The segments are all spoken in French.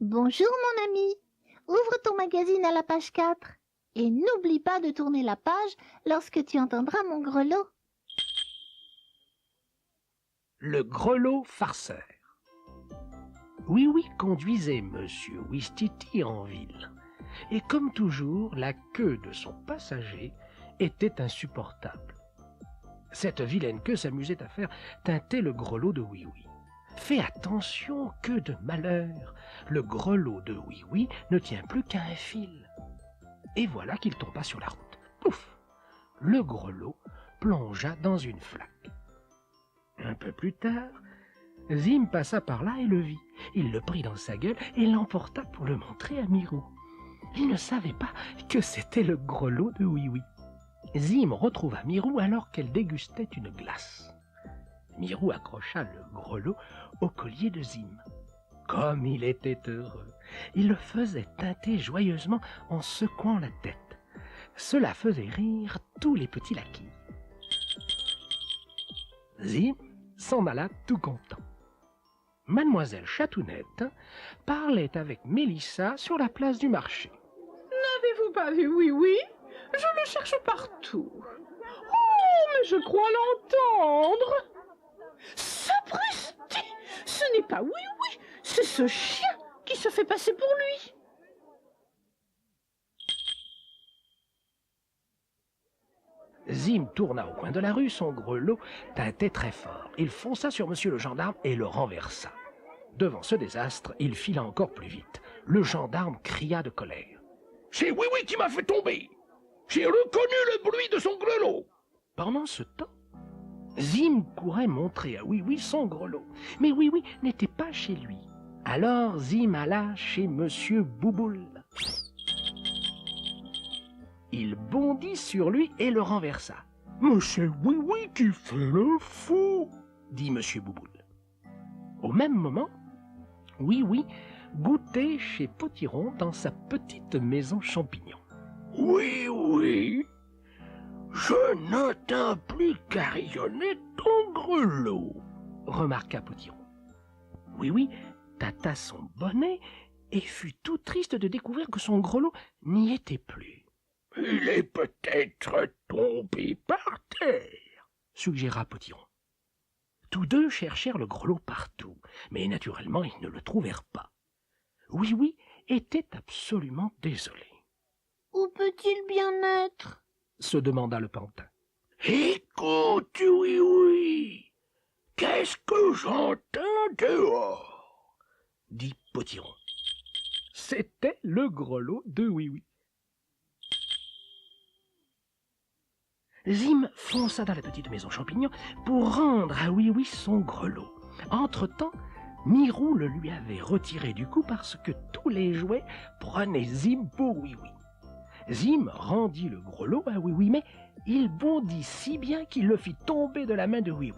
Bonjour mon ami, ouvre ton magazine à la page 4 et n'oublie pas de tourner la page lorsque tu entendras mon grelot. Le grelot farceur. Oui conduisait Monsieur Ouistiti en ville. Et comme toujours, la queue de son passager était insupportable. Cette vilaine queue s'amusait à faire teinter le grelot de Oui-Oui. Fais attention, que de malheur! Le grelot de Oui-Oui ne tient plus qu'à un fil. Et voilà qu'il tomba sur la route. Pouf! Le grelot plongea dans une flaque. Un peu plus tard, Zim passa par là et le vit. Il le prit dans sa gueule et l'emporta pour le montrer à Mirou. Il ne savait pas que c'était le grelot de Oui-Oui. Zim retrouva Mirou alors qu'elle dégustait une glace. Mirou accrocha le grelot au collier de Zim. Comme il était heureux! Il le faisait teinter joyeusement en secouant la tête. Cela faisait rire tous les petits laquais. Zim s'en alla tout content. Mademoiselle Chatounette parlait avec Mélissa sur la place du marché. N'avez-vous pas vu Oui-Oui? Je le cherche partout. Oh, mais je crois l'entendre. Sapristi! Ce n'est pas Oui-Oui, c'est ce chien qui se fait passer pour lui. Zim tourna au coin de la rue, son grelot tintait très fort. Il fonça sur monsieur le gendarme et le renversa. Devant ce désastre, il fila encore plus vite. Le gendarme cria de colère. « C'est Oui-Oui qui m'a fait tomber! J'ai reconnu le bruit de son grelot !» Pendant ce temps, Zim courait montrer à Oui-Oui son grelot. Mais Oui-Oui n'était pas chez lui. Alors Zim alla chez monsieur Bouboule. Il bondit sur lui et le renversa. « Mais c'est Oui-Oui qui fait le fou !» dit monsieur Bouboule. Au même moment, Oui-Oui goûtait chez Potiron dans sa petite maison champignon. « Oui, je n'entends plus carillonner ton grelot !» remarqua Potiron. Oui, tâta son bonnet et fut tout triste de découvrir que son grelot n'y était plus. « Il est peut-être tombé par terre, » suggéra Potiron. Tous deux cherchèrent le grelot partout, mais naturellement ils ne le trouvèrent pas. Oui était absolument désolé. « Où peut-il bien être ?» se demanda le pantin. « Écoute, Oui, qu'est-ce que j'entends dehors ?» dit Potiron. C'était le grelot de Oui. Zim fonça dans la petite maison champignon pour rendre à Oui son grelot. Entre-temps, Mirou le lui avait retiré du cou parce que tous les jouets prenaient Zim pour Oui. Zim rendit le grelot à Oui, mais il bondit si bien qu'il le fit tomber de la main de Oui.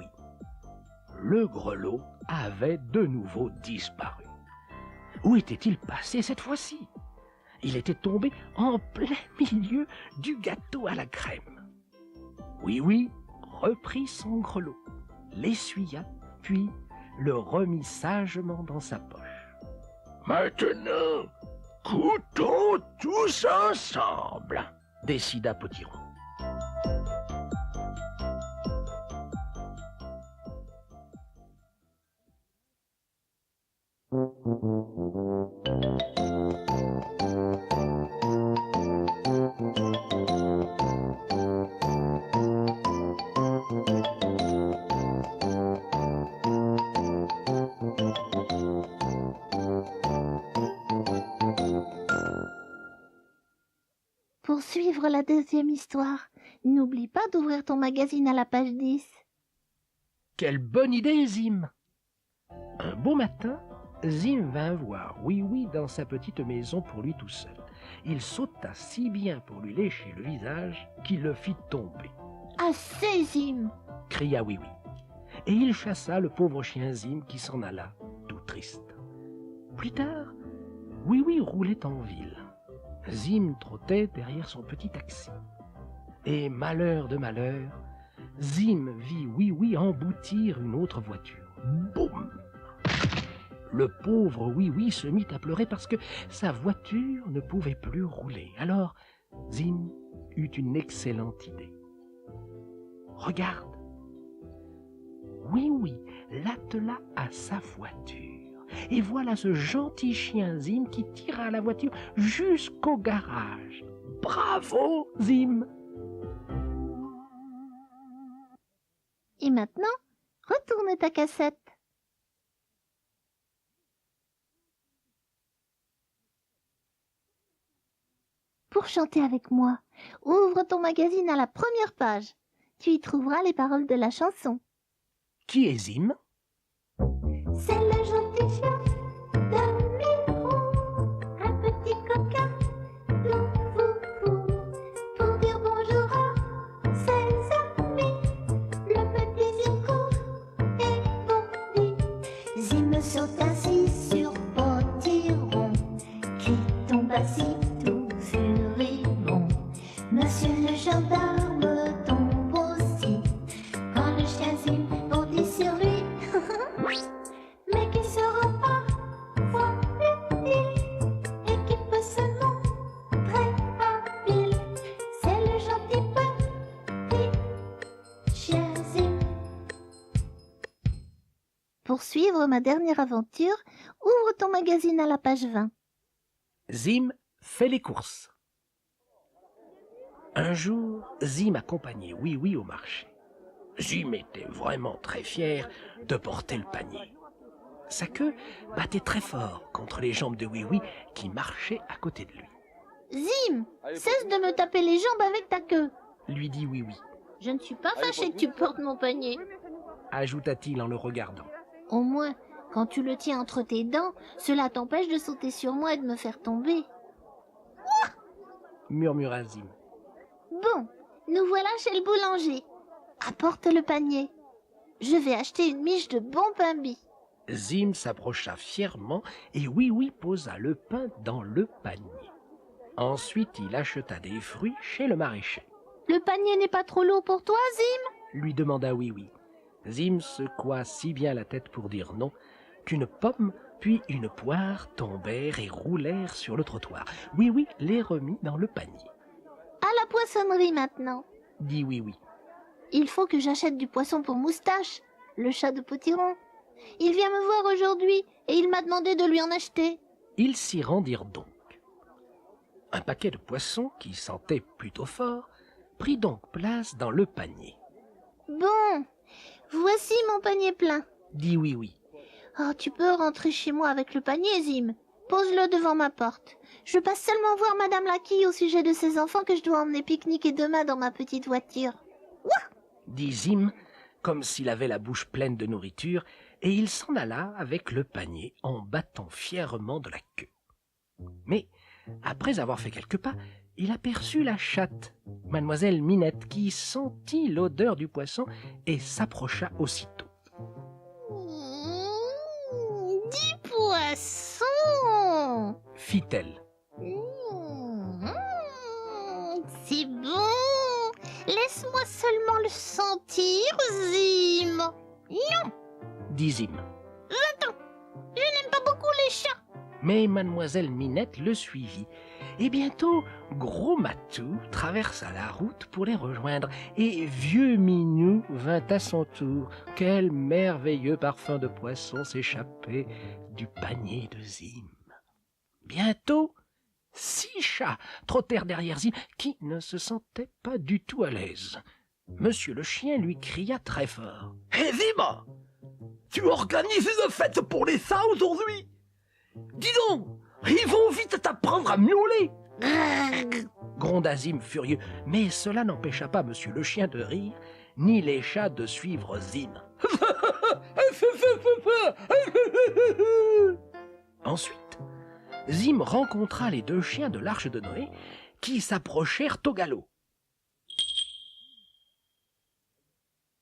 Le grelot avait de nouveau disparu. Où était-il passé cette fois-ci? Il était tombé en plein milieu du gâteau à la crème. Oui reprit son grelot, l'essuya, puis le remit sagement dans sa poche. « Maintenant, goûtons tous ensemble, » décida Potiron. Pour suivre la deuxième histoire, n'oublie pas d'ouvrir ton magazine à la page 10. Quelle bonne idée, Zim! Un beau matin, Zim vint voir Oui dans sa petite maison pour lui tout seul. Il sauta si bien pour lui lécher le visage qu'il le fit tomber. « Assez, Zim !» cria Oui. Et il chassa le pauvre chien Zim qui s'en alla, tout triste. Plus tard, Oui roulait en ville. Zim trottait derrière son petit taxi. Et malheur de malheur, Zim vit Oui emboutir une autre voiture. Boum! Le pauvre Oui-Oui se mit à pleurer parce que sa voiture ne pouvait plus rouler. Alors, Zim eut une excellente idée. Regarde, Oui-Oui l'attela à sa voiture. Et voilà ce gentil chien Zim qui tira la voiture jusqu'au garage. Bravo, Zim! Et maintenant, retourne ta cassette. Pour chanter avec moi, ouvre ton magazine à la première page. Tu y trouveras les paroles de la chanson. Qui est Zim? C'est le gentil chien de Miro, un petit coquin tout foufou. Pour dire bonjour à ses amis, le petit Zim court et bondit. Zim saute ainsi sur potiron, qui tombe assis tout furibond. Monsieur le gendarme tombe aussi, quand le chien Zim bondit sur lui. Mais qui sera parfois utile et qui peut se montrer habile, c'est le gentil petit chien Zim. Pour suivre ma dernière aventure, ouvre ton magazine à la page 20. Zim fait les courses. Un jour, Zim accompagnait Oui-Oui au marché. Zim était vraiment très fier de porter le panier. Sa queue battait très fort contre les jambes de Oui-Oui qui marchait à côté de lui. Zim, cesse de me taper les jambes avec ta queue. Lui dit Oui-Oui, Je ne suis pas fâchée que tu portes mon panier. ajouta-t-il en le regardant. Au moins, quand tu le tiens entre tes dents, cela t'empêche de sauter sur moi et de me faire tomber. Murmura Zim. Bon, nous voilà chez le boulanger. Apporte le panier. Je vais acheter une miche de bon pain bis. Zim s'approcha fièrement et Oui-Oui posa le pain dans le panier. Ensuite, il acheta des fruits chez le maraîcher. Le panier n'est pas trop lourd pour toi, Zim? Lui demanda Oui-Oui. Zim secoua si bien la tête pour dire non qu'une pomme puis une poire tombèrent et roulèrent sur le trottoir. Oui-Oui les remit dans le panier. À la poissonnerie maintenant. Dit Oui-Oui. Il faut que j'achète du poisson pour Moustache, le chat de Potiron. Il vient me voir aujourd'hui et il m'a demandé de lui en acheter. Ils s'y rendirent donc. Un paquet de poissons, qui sentait plutôt fort, prit donc place dans le panier. Bon, voici mon panier plein. Dit Oui-Oui. Oh, tu peux rentrer chez moi avec le panier, Zim. Pose-le devant ma porte. Je passe seulement voir Madame Laquille au sujet de ses enfants que je dois emmener pique-niquer demain dans ma petite voiture. Dit Zim, comme s'il avait la bouche pleine de nourriture, et il s'en alla avec le panier en battant fièrement de la queue. Mais, après avoir fait quelques pas, il aperçut la chatte, mademoiselle Minette, qui sentit l'odeur du poisson et s'approcha aussitôt. Dis poisson, Fit-elle. c'est bon. Laisse-moi seulement le sentir, Zim. Non, Dit Zim. attends, je n'aime pas beaucoup les chats. Mais mademoiselle Minette le suivit, et bientôt Gros Matou traversa la route pour les rejoindre, et Vieux Minou vint à son tour. Quel merveilleux parfum de poisson s'échappait du panier de Zim. Bientôt, 6 chats trottèrent derrière Zim, qui ne se sentait pas du tout à l'aise. Monsieur le chien lui cria très fort. « Hé Zim, tu organises une fête pour les chats aujourd'hui? Dis donc, ils vont vite t'apprendre à miauler !» gronda Zim furieux, mais cela n'empêcha pas Monsieur le chien de rire, ni les chats de suivre Zim. Ensuite, Zim rencontra les 2 chiens de l'Arche de Noé qui s'approchèrent au galop.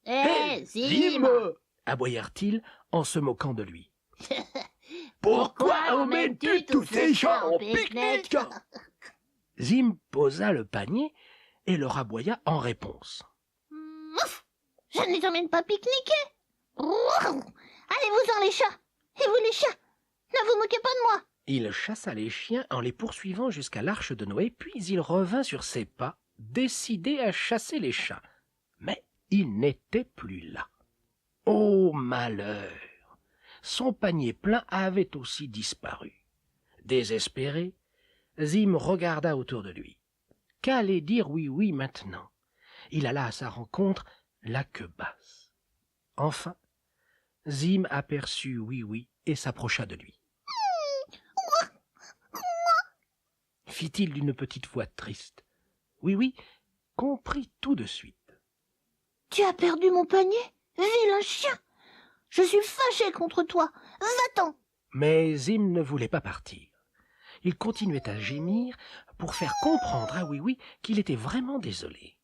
Hé, Zim, aboyèrent-ils en se moquant de lui. pourquoi emmènes-tu tous ces chats en pique-nique? Zim posa le panier et leur aboya en réponse. Je ne les emmène pas pique-niquer. Allez-vous-en les chats. Et vous les chats, Ne vous moquez pas de moi. Il chassa les chiens en les poursuivant jusqu'à l'arche de Noé, puis il revint sur ses pas, décidé à chasser les chats. Mais il n'était plus là. Oh malheur! Son panier plein avait aussi disparu. Désespéré, Zim regarda autour de lui. Qu'allait dire Oui-Oui maintenant? Il alla à sa rencontre, la queue basse. Enfin, Zim aperçut Oui-Oui et s'approcha de lui. Fit-il d'une petite voix triste. Oui-Oui comprit tout de suite. Tu as perdu mon panier, vilain chien. Je suis fâché contre toi. Va-t'en. Mais Zim ne voulait pas partir. Il continuait à gémir pour faire comprendre à Oui-Oui qu'il était vraiment désolé.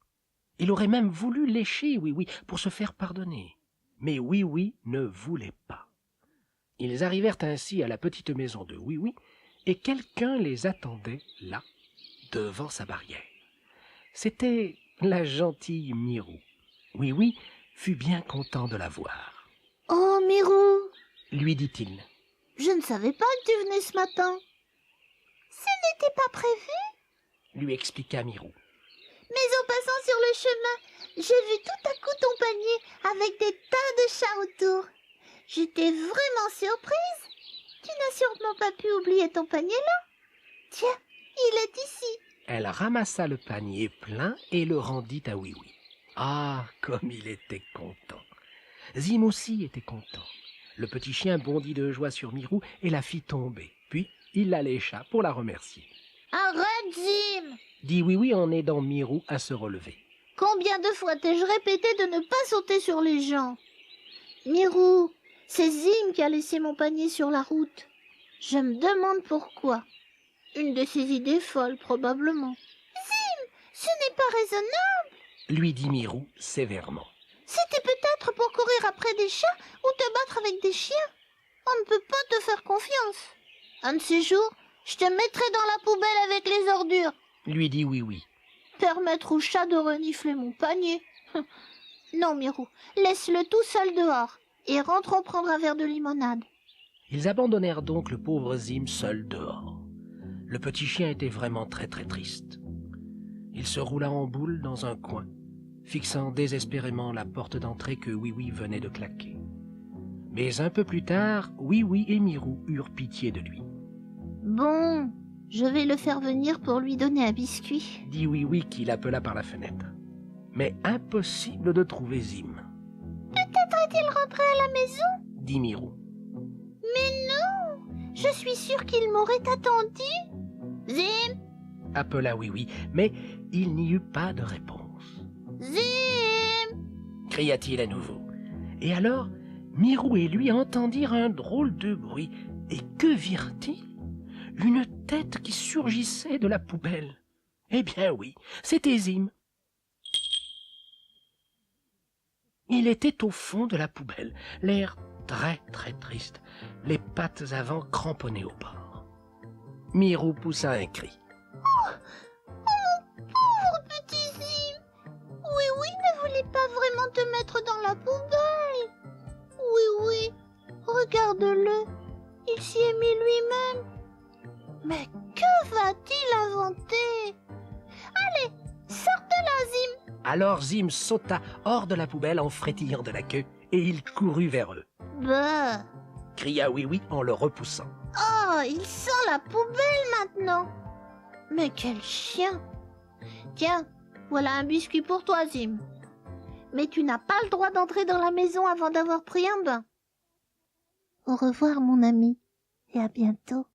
Il aurait même voulu lécher Oui-Oui pour se faire pardonner. Mais Oui-Oui ne voulait pas. Ils arrivèrent ainsi à la petite maison de Oui-Oui et quelqu'un les attendait là, devant sa barrière. C'était la gentille Mirou. Oui-Oui fut bien content de la voir. « Oh, Mirou, Lui dit-il. je ne savais pas que tu venais ce matin. Ce n'était pas prévu, Lui expliqua Mirou. mais en passant sur le chemin, j'ai vu tout à coup ton panier avec des tas de chats autour. J'étais vraiment surprise. Tu n'as sûrement pas pu oublier ton panier là. Tiens, il est ici. » Elle ramassa le panier plein et le rendit à Oui-Oui. Ah, comme il était content! Zim aussi était content. Le petit chien bondit de joie sur Mirou et la fit tomber. Puis il la lécha pour la remercier. « Arrête, Zim. Dit Oui-Oui en aidant Mirou à se relever. Combien de fois t'ai-je répété de ne pas sauter sur les gens? Mirou, c'est Zim qui a laissé mon panier sur la route. Je me demande pourquoi. Une de ses idées folles, probablement. Zim, ce n'est pas raisonnable. Lui dit Mirou sévèrement. C'était peut-être pour courir après des chats ou te battre avec des chiens. On ne peut pas te faire confiance. Un de ces jours, je te mettrai dans la poubelle avec les ordures. Lui dit Oui-Oui. Permettre aux chats de renifler mon panier. Non, Mirou, laisse-le tout seul dehors et rentrons prendre un verre de limonade. Ils abandonnèrent donc le pauvre Zim seul dehors. Le petit chien était vraiment très triste. Il se roula en boule dans un coin, fixant désespérément la porte d'entrée que Oui-Oui venait de claquer. Mais un peu plus tard, Oui-Oui et Mirou eurent pitié de lui. Bon, je vais le faire venir pour lui donner un biscuit. Dit Oui-Oui qui l'appela par la fenêtre. Mais impossible de trouver Zim. Peut-être est-il rentré à la maison? Dit Mirou. Mais non, je suis sûre qu'il m'aurait attendu. Zim, Appela Oui-Oui, mais il n'y eut pas de réponse. Zim. Cria-t-il à nouveau. Et alors, Mirou et lui entendirent un drôle de bruit. Et que virent-ils? Une tête qui surgissait de la poubelle. Eh bien oui, c'était Zim. Il était au fond de la poubelle, l'air très triste, les pattes avant cramponnées au bord. Mirou poussa un cri. Pauvre petit Zim. Oui, ne voulait pas vraiment te mettre dans la poubelle. Oui, regarde-le. Il s'y est mis lui-même. Mais que va-t-il inventer? Allez, sors de là, Zim. Alors Zim sauta hors de la poubelle en frétillant de la queue et il courut vers eux. Bah. Cria Oui-Oui en le repoussant. Oh, il sent la poubelle maintenant. Mais quel chien. Tiens, voilà un biscuit pour toi, Zim. Mais tu n'as pas le droit d'entrer dans la maison avant d'avoir pris un bain. Au revoir, mon ami, et à bientôt.